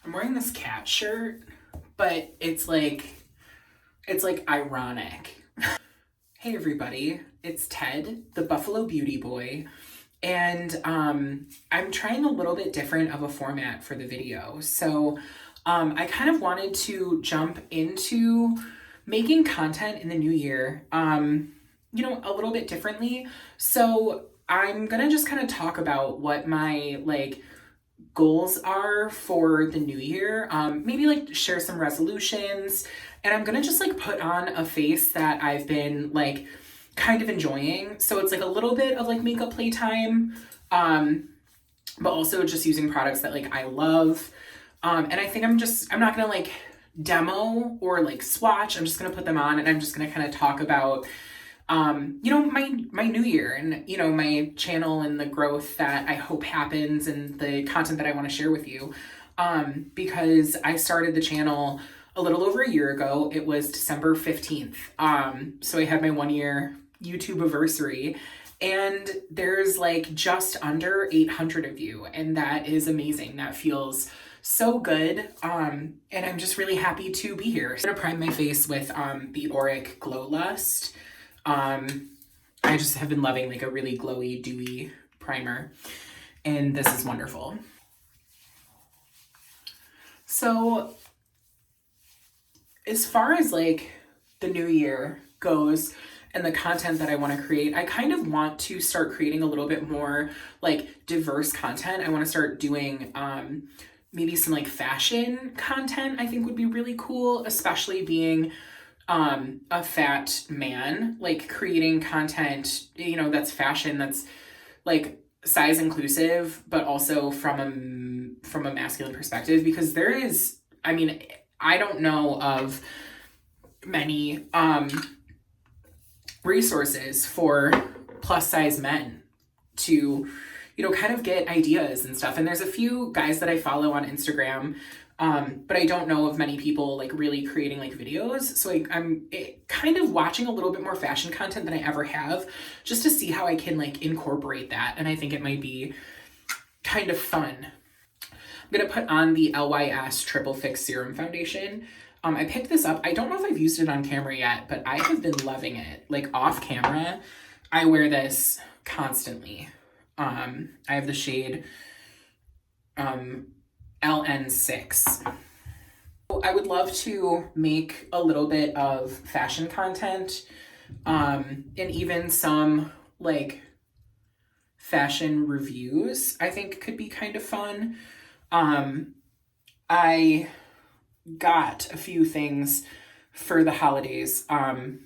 I'm wearing this cat shirt, but it's like ironic. Hey everybody, it's Ted, the Buffalo Beauty Boy, and I'm trying a little bit different of a format for the video. So I kind of wanted to jump into making content in the new year, a little bit differently. So I'm gonna just kind of talk about what my goals are for the new year. Maybe share some resolutions, and I'm gonna just put on a face that I've been kind of enjoying. So it's a little bit of makeup playtime, but also just using products that I love. And I think I'm not gonna demo or swatch. I'm just gonna put them on, and I'm just gonna kind of talk about my new year, and my channel, and the growth that I hope happens, and the content that I want to share with you, because I started the channel a little over a year ago. It was December 15th, so I had my 1 year YouTube anniversary, and there's just under 800 of you, and that is amazing. That feels so good, and I'm just really happy to be here. I'm gonna prime my face with the Auric Glow Lust. I just have been loving a really glowy, dewy primer, and this is wonderful. So as far as the new year goes and the content that I want to create, I kind of want to start creating a little bit more diverse content. I want to start doing maybe some fashion content. I think would be really cool, especially being a fat man, creating content, that's fashion, that's size inclusive, but also from a masculine perspective, because there is, I don't know of many resources for plus size men to kind of get ideas and stuff. And there's a few guys that I follow on Instagram, but I don't know of many people really creating videos. So I'm kind of watching a little bit more fashion content than I ever have, just to see how I can incorporate that. And I think it might be kind of fun. I'm gonna put on the LYS Triple Fix Serum Foundation. I picked this up. I don't know if I've used it on camera yet, but I have been loving it. Off camera, I wear this constantly. I have the shade LN6. I would love to make a little bit of fashion content, and even some fashion reviews I think could be kind of fun. I got a few things for the holidays that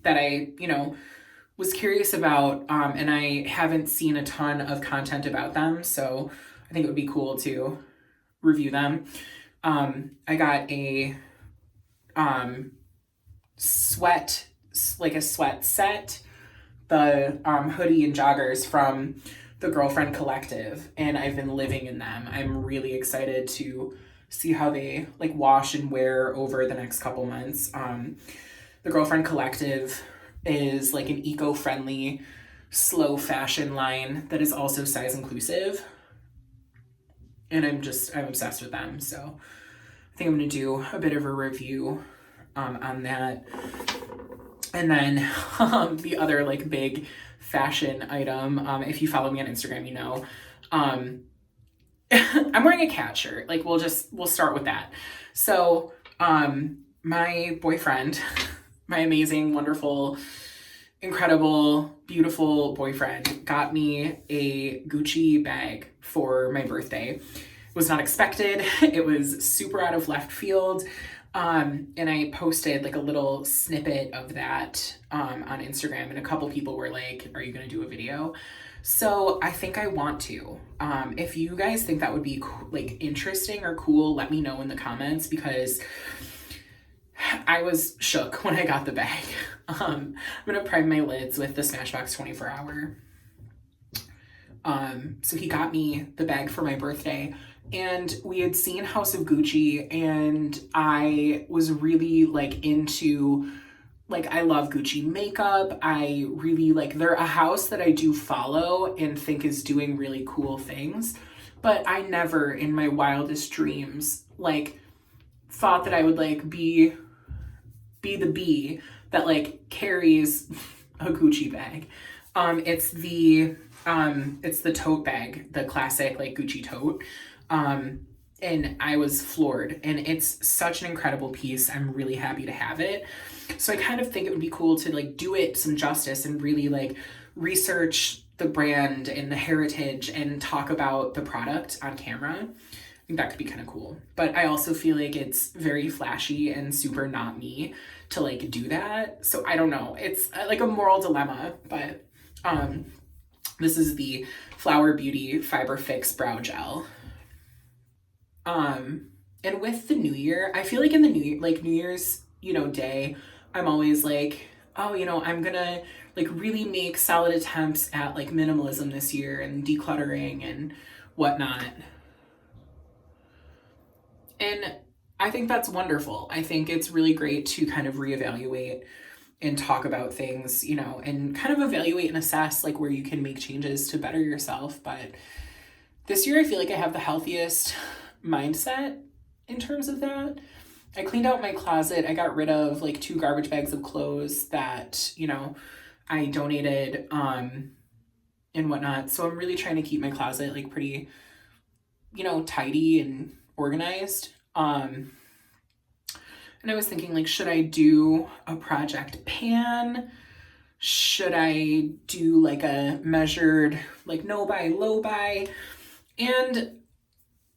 I was curious about, and I haven't seen a ton of content about them, so I think it would be cool to review them. I got a sweat set, the hoodie and joggers from the Girlfriend Collective, and I've been living in them. I'm really excited to see how they wash and wear over the next couple months. The Girlfriend Collective is an eco-friendly, slow fashion line that is also size inclusive. And I'm obsessed with them. So I think I'm going to do a bit of a review on that. And then the other big fashion item, if you follow me on Instagram, I'm wearing a cat shirt. We'll start with that. So my boyfriend, my amazing, wonderful, incredible, beautiful boyfriend, got me a Gucci bag for my birthday. It was not expected. It was super out of left field. And I posted a little snippet of that on Instagram, and a couple people were like, are you going to do a video? So I think I want to. If you guys think that would be interesting or cool, let me know in the comments, because I was shook when I got the bag. I'm gonna prime my lids with the Smashbox 24 hour. So he got me the bag for my birthday, and we had seen House of Gucci, and I was really into I love Gucci makeup. I really they're a house that I do follow and think is doing really cool things. but I never in my wildest dreams, like, thought that I would, like, be the bee that, like, carries a Gucci bag. It's the tote bag, the classic, like, Gucci tote. And I was floored, and it's such an incredible piece. I'm really happy to have it. So I kind of think it would be cool to, like, do it some justice and really, like, research the brand and the heritage and talk about the product on camera. I think that could be kind of cool. But I also feel like it's very flashy and super not me to, like, do that. So I don't know. It's like a moral dilemma, but this is the Flower Beauty Fiber Fix Brow Gel. And with the new year, I feel like in the New Year's, you know, day, I'm always like, oh, you know, I'm gonna, like, really make solid attempts at, like, minimalism this year and decluttering and whatnot. And I think that's wonderful. I think it's really great to kind of reevaluate and talk about things, you know, and kind of evaluate and assess, like, where you can make changes to better yourself. But this year, I feel like I have the healthiest mindset in terms of that. I cleaned out my closet. I got rid of, like, 2 garbage bags of clothes that, you know, I donated and whatnot. So I'm really trying to keep my closet, like, pretty, you know, tidy and organized. And I was thinking, like, should I do a project pan? Should I do, like, a measured, like, no buy, low buy? And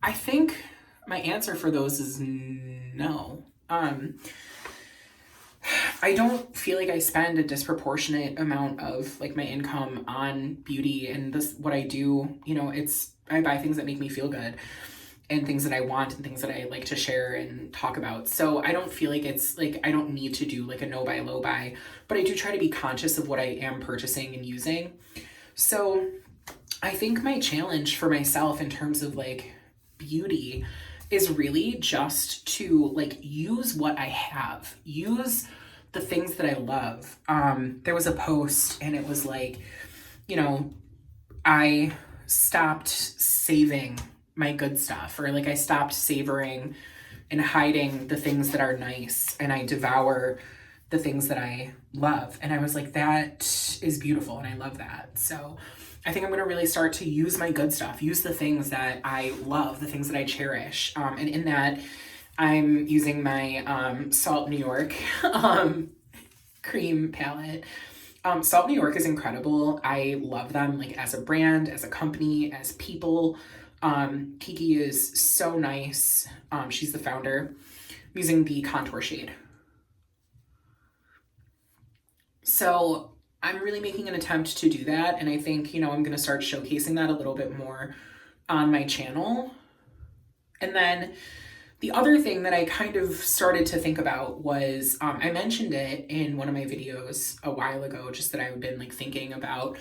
I think my answer for those is no. I don't feel like I spend a disproportionate amount of, like, my income on beauty, and this, what I do, you know, I buy things that make me feel good and things that I want and things that I like to share and talk about. So I don't feel like it's, like, I don't need to do, like, a no buy, low buy, but I do try to be conscious of what I am purchasing and using. So I think my challenge for myself in terms of, like, beauty is really just to, like, use what I have, use the things that I love. There was a post and it was like, you know, I stopped saving my good stuff, or, like, I stopped savoring and hiding the things that are nice, and I devour the things that I love. And I was like, that is beautiful, and I love that. So I think I'm going to really start to use my good stuff, use the things that I love, the things that I cherish. And in that, I'm using my Salt New York cream palette. Salt New York is incredible. I love them, like, as a brand, as a company, as people. Kiki is so nice. She's the founder. I'm using the contour shade. So I'm really making an attempt to do that. And I think, you know, I'm going to start showcasing that a little bit more on my channel. And then the other thing that I kind of started to think about was, I mentioned it in one of my videos a while ago, just that I've been, like, thinking about.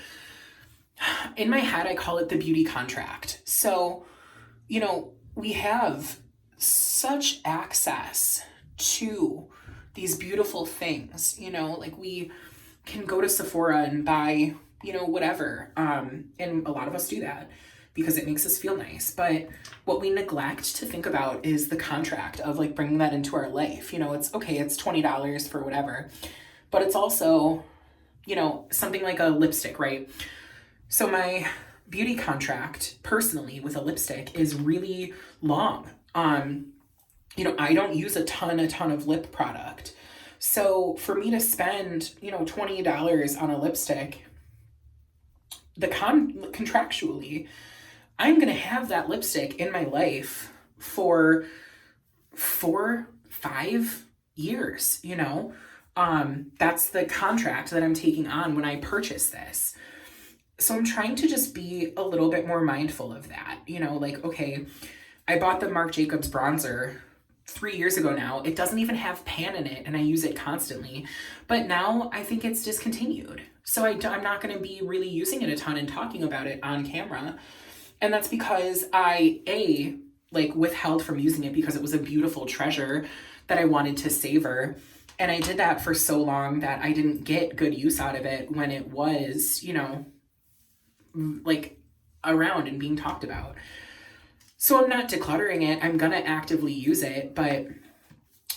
In my head, I call it the beauty contract. So, you know, we have such access to these beautiful things, you know, like, we can go to Sephora and buy, you know, whatever. And a lot of us do that because it makes us feel nice. But what we neglect to think about is the contract of, like, bringing that into our life. You know, it's okay, it's $20 for whatever, but it's also, you know, something like a lipstick, right? So my beauty contract personally with a lipstick is really long. You know, I don't use a ton of lip product. So for me to spend, you know, $20 on a lipstick, contractually, I'm going to have that lipstick in my life for 4-5 years, you know? That's the contract that I'm taking on when I purchase this. So I'm trying to just be a little bit more mindful of that, you know, like, okay, I bought the Marc Jacobs bronzer 3 years ago now. It doesn't even have pan in it, and I use it constantly, but now I think it's discontinued. So I'm not going to be really using it a ton and talking about it on camera. And that's because I, like, withheld from using it because it was a beautiful treasure that I wanted to savor. And I did that for so long that I didn't get good use out of it when it was, you know, like, around and being talked about. So I'm not decluttering it. I'm gonna actively use it, but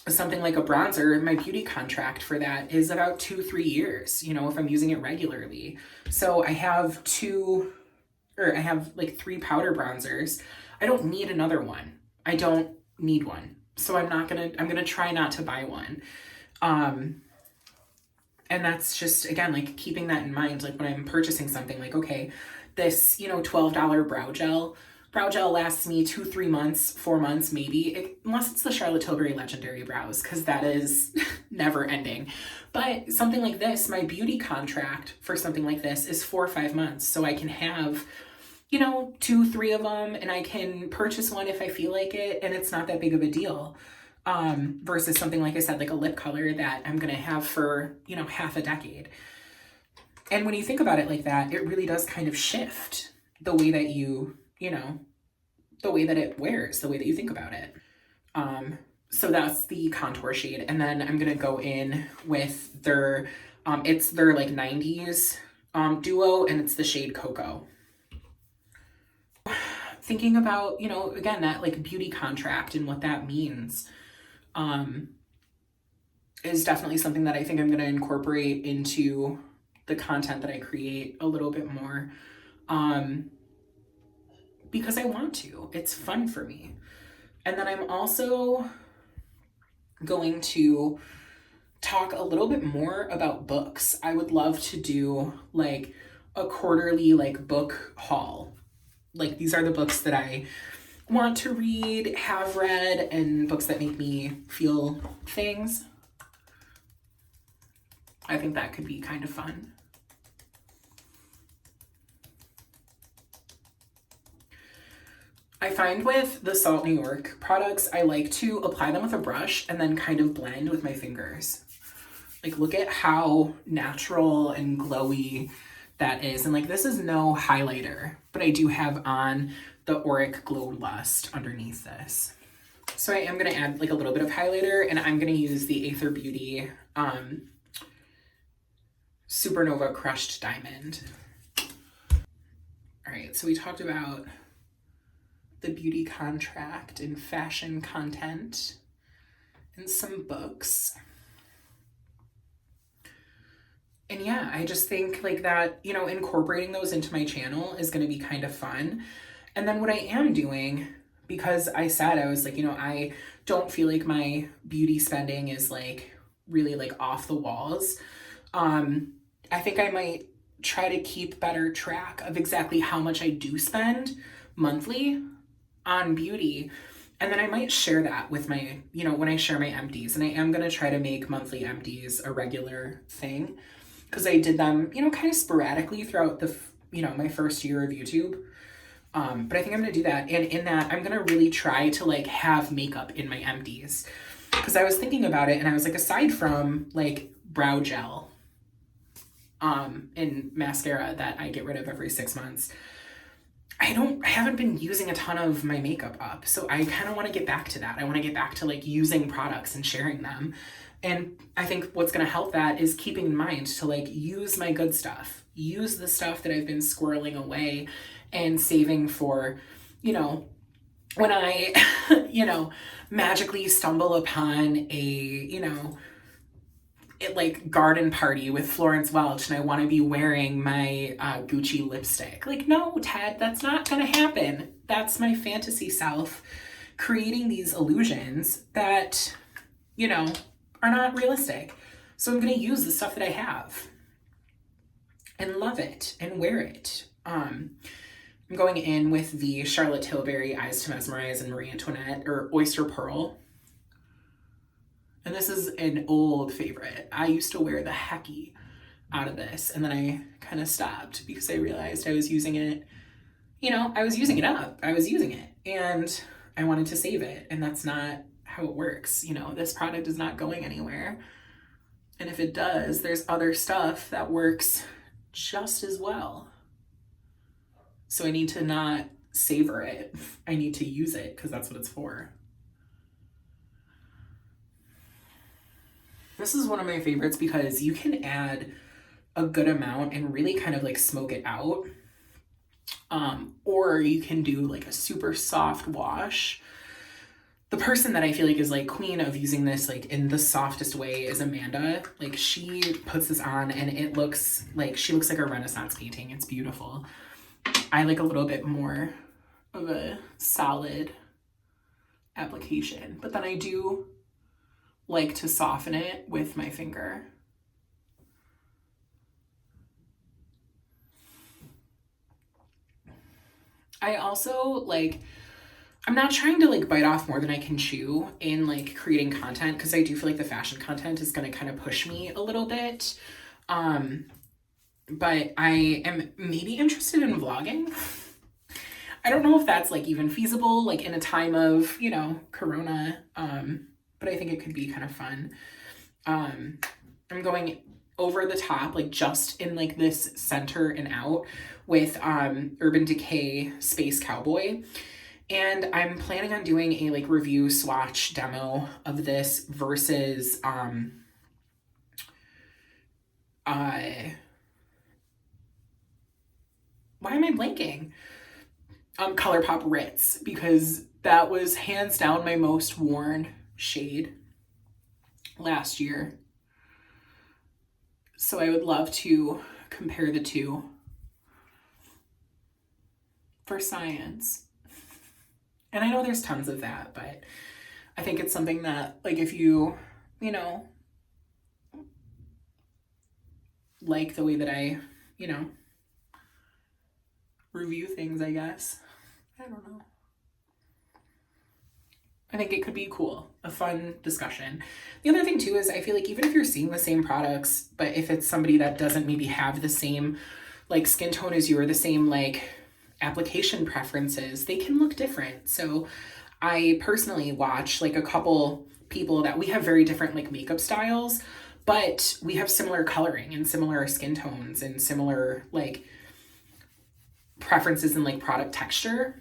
something like a bronzer, my beauty contract for that is about 2-3 years, you know, if I'm using it regularly. So I have like 3 powder bronzers. I don't need another one. I don't need one. So I'm gonna try not to buy one. And that's just, again, like keeping that in mind, like when I'm purchasing something, like, okay, this, you know, $12 brow gel lasts me 2-3 months, 4 months maybe, unless it's the Charlotte Tilbury Legendary Brows, because that is never ending. But something like this, my beauty contract for something like this is 4 or 5 months. So I can have, you know, 2-3 of them, and I can purchase one if I feel like it, and it's not that big of a deal. Versus something, like I said, like a lip color that I'm gonna have for, you know, half a decade. And when you think about it like that, it really does kind of shift the way that you know, the way that it wears, the way that you think about it. So that's the contour shade. And then I'm gonna go in with their, it's their like 90s duo, and it's the shade Cocoa. Thinking about, you know, again, that like beauty contract and what that means is definitely something that I think I'm going to incorporate into the content that I create a little bit more, because I want to. It's fun for me. And then I'm also going to talk a little bit more about books. I would love to do like a quarterly like book haul. Like, these are the books that I want to read, have read, and books that make me feel things. I think that could be kind of fun. I find with the Salt New York products, I like to apply them with a brush and then kind of blend with my fingers. Like, look at how natural and glowy that is. And like, this is no highlighter, but I do have on the Auric Glow Lust underneath this. So I am going to add like a little bit of highlighter, and I'm going to use the Aether Beauty Supernova Crushed Diamond. All right, so we talked about the beauty contract and fashion content and some books. And yeah, I just think like that, you know, incorporating those into my channel is going to be kind of fun. And then what I am doing, because I said, I was like, you know, I don't feel like my beauty spending is like really like off the walls. I think I might try to keep better track of exactly how much I do spend monthly on beauty. And then I might share that with my, you know, when I share my empties. And I am going to try to make monthly empties a regular thing, because I did them, you know, kind of sporadically throughout the, you know, my first year of YouTube. But I think I'm going to do that. And in that, I'm going to really try to like have makeup in my empties, because I was thinking about it and I was like, aside from like brow gel and mascara that I get rid of every 6 months, I haven't been using a ton of my makeup up. So I kind of want to get back to that. I want to get back to like using products and sharing them. And I think what's going to help that is keeping in mind to like use my good stuff, use the stuff that I've been squirreling away and saving for, you know, when I, you know, magically stumble upon a, you know, like garden party with Florence Welch and I want to be wearing my Gucci lipstick. Like, no, Ted, that's not going to happen. That's my fantasy self creating these illusions that, you know, are not realistic. So I'm going to use the stuff that I have and love it and wear it. I'm going in with the Charlotte Tilbury Eyes to Mesmerize and Marie Antoinette, or Oyster Pearl. And this is an old favorite. I used to wear the hecky out of this, and then I kind of stopped because I realized I was using it, you know, I was using it up. I was using it, and I wanted to save it, and that's not how it works. You know, this product is not going anywhere. And if it does, there's other stuff that works just as well. So I need to not savor it. I need to use it because that's what it's for. This is one of my favorites because you can add a good amount and really kind of like smoke it out. Or you can do like a super soft wash. The person that I feel like is like queen of using this like in the softest way is Amanda. Like she puts this on and it looks like, she looks like a Renaissance painting. It's beautiful. I like a little bit more of a solid application, but then I do like to soften it with my finger. I also like, I'm not trying to like bite off more than I can chew in like creating content, because I do feel like the fashion content is going to kind of push me a little bit. But I am maybe interested in vlogging. I don't know if that's like even feasible, like in a time of, you know, Corona. But I think it could be kind of fun. I'm going over the top, like just in like this center and out with Urban Decay Space Cowboy. And I'm planning on doing a like review swatch demo of this versus why am I blanking? ColourPop Ritz, because that was hands down my most worn shade last year. So I would love to compare the two for science. And I know there's tons of that, but I think it's something that, like, if you know, like the way that I, you know, review things, I guess. I don't know. I think it could be cool, a fun discussion. The other thing too is I feel like even if you're seeing the same products, but if it's somebody that doesn't maybe have the same like skin tone as you or the same like application preferences, they can look different. So I personally watch like a couple people that we have very different like makeup styles, but we have similar coloring and similar skin tones and similar like preferences in like product texture.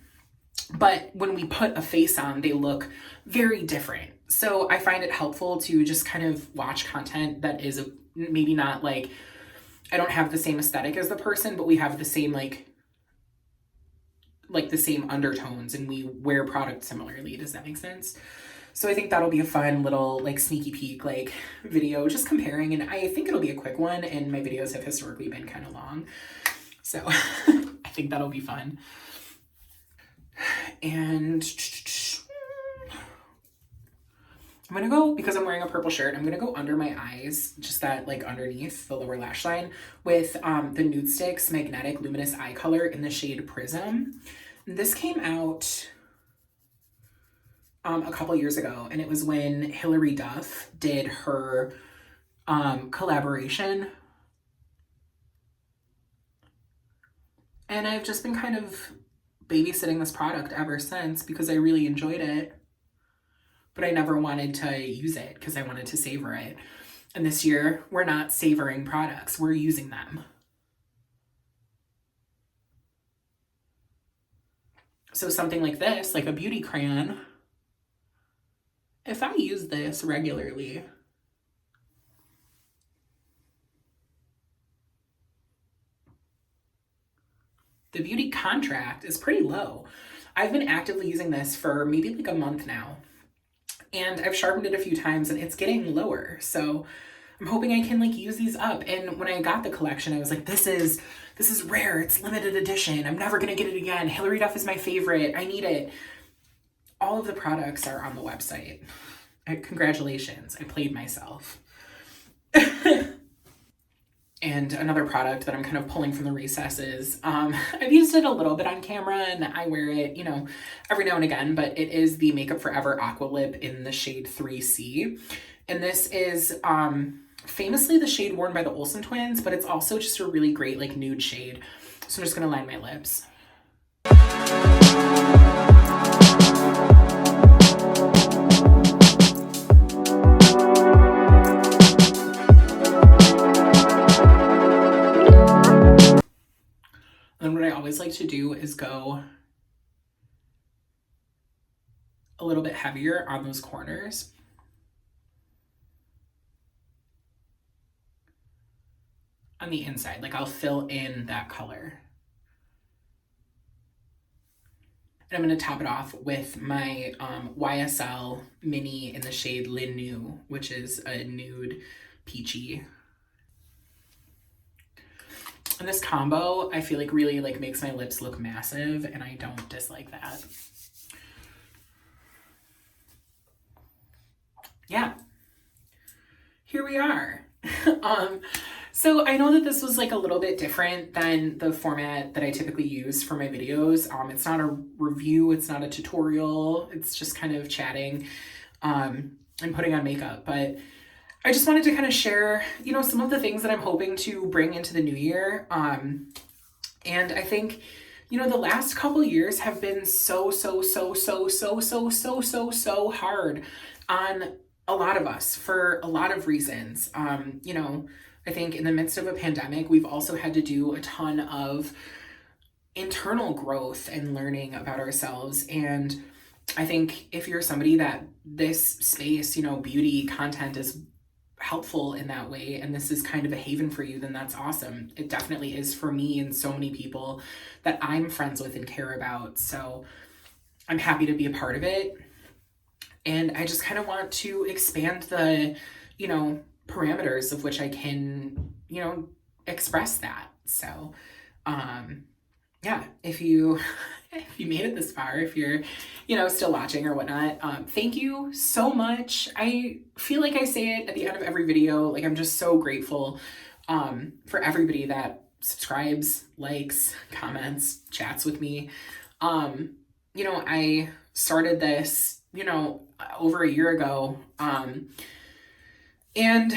But when we put a face on, they look very different. So I find it helpful to just kind of watch content that is maybe not like, I don't have the same aesthetic as the person, but we have the same like the same undertones and we wear product similarly. Does that make sense? So I think that'll be a fun little like sneaky peek like video just comparing, and I think it'll be a quick one, and my videos have historically been kind of long. So I think that'll be fun. And I'm gonna go, because I'm wearing a purple shirt, I'm gonna go under my eyes, just that like underneath the lower lash line, with the Nude Sticks Magnetic Luminous Eye Color in the shade Prism. This came out a couple years ago, and it was when Hilary Duff did her collaboration. And I've just been kind of babysitting this product ever since because I really enjoyed it, but I never wanted to use it because I wanted to savor it. And this year, we're not savoring products, we're using them. So something like this, like a beauty crayon, if I use this regularly, the beauty contract is pretty low. I've been actively using this for maybe like a month now, and I've sharpened it a few times and it's getting lower. So I'm hoping I can like use these up. And when I got the collection, I was like, this is rare. It's limited edition. I'm never going to get it again. Hilary Duff is my favorite. I need it. All of the products are on the website. Congratulations. I played myself. And another product that I'm kind of pulling from the recesses. I've used it a little bit on camera and I wear it, you know, every now and again, but it is the Makeup Forever Aqua Lip in the shade 3C. And this is famously the shade worn by the Olsen twins, but it's also just a really great like nude shade. So I'm just gonna line my lips. And what I always like to do is go a little bit heavier on those corners. On the inside, like I'll fill in that color. And I'm going to top it off with my YSL mini in the shade Lin Nu, which is a nude peachy. And this combo, I feel like really like makes my lips look massive, and I don't dislike that. Yeah, here we are. So I know that this was like a little bit different than the format that I typically use for my videos. It's not a review, it's not a tutorial, it's just kind of chatting and putting on makeup. But I just wanted to kind of share, you know, some of the things that I'm hoping to bring into the new year. And I think, you know, the last couple years have been so hard on a lot of us for a lot of reasons. You know, I think in the midst of a pandemic, we've also had to do a ton of internal growth and learning about ourselves. And I think if you're somebody that this space, you know, beauty content is helpful in that way, and this is kind of a haven for you, then that's awesome. It definitely is for me and so many people that I'm friends with and care about. So I'm happy to be a part of it. And I just kind of want to expand the, you know, parameters of which I can, you know, express that. So, yeah, if you made it this far, if you're, you know, still watching or whatnot, thank you so much. I feel like I say it at the end of every video. Like, I'm just so grateful for everybody that subscribes, likes, comments, chats with me. You know, I started this, you know, over a year ago. And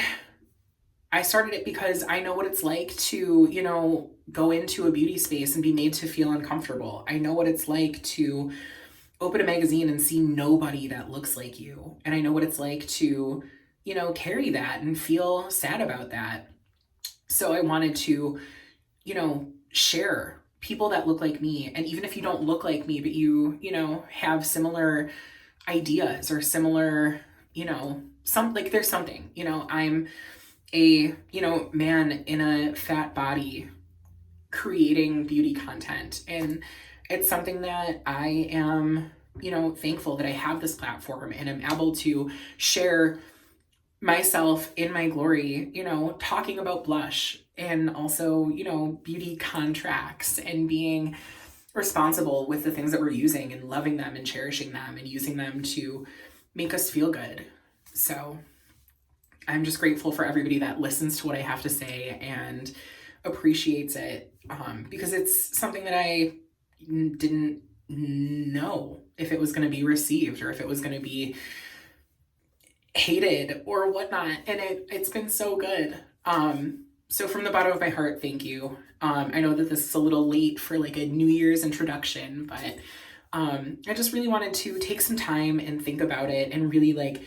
I started it because I know what it's like to, you know, go into a beauty space and be made to feel uncomfortable. I know what it's like to open a magazine and see nobody that looks like you. And I know what it's like to, you know, carry that and feel sad about that. So I wanted to, you know, share people that look like me. And even if you don't look like me, but you know, have similar ideas or similar, you know, there's something, you know, I'm a, you know, man in a fat body creating beauty content. And it's something that I am, you know, thankful that I have this platform and I'm able to share myself in my glory, you know, talking about blush and also, you know, beauty contracts and being responsible with the things that we're using and loving them and cherishing them and using them to make us feel good. So I'm just grateful for everybody that listens to what I have to say and appreciates it, because it's something that I didn't know if it was going to be received or if it was going to be hated or whatnot. And it's been so good. So from the bottom of my heart, thank you. I know that this is a little late for like a New Year's introduction, but I just really wanted to take some time and think about it and really like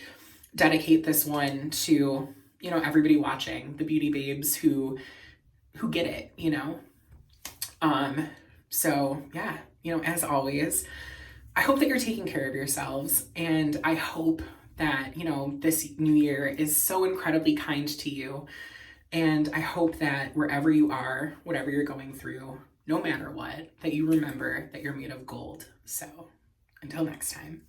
dedicate this one to, you know, everybody watching, the beauty babes who get it, you know. So yeah, you know, as always, I hope that you're taking care of yourselves, and I hope that, you know, this new year is so incredibly kind to you. And I hope that wherever you are, whatever you're going through, no matter what, that you remember that you're made of gold. So until next time.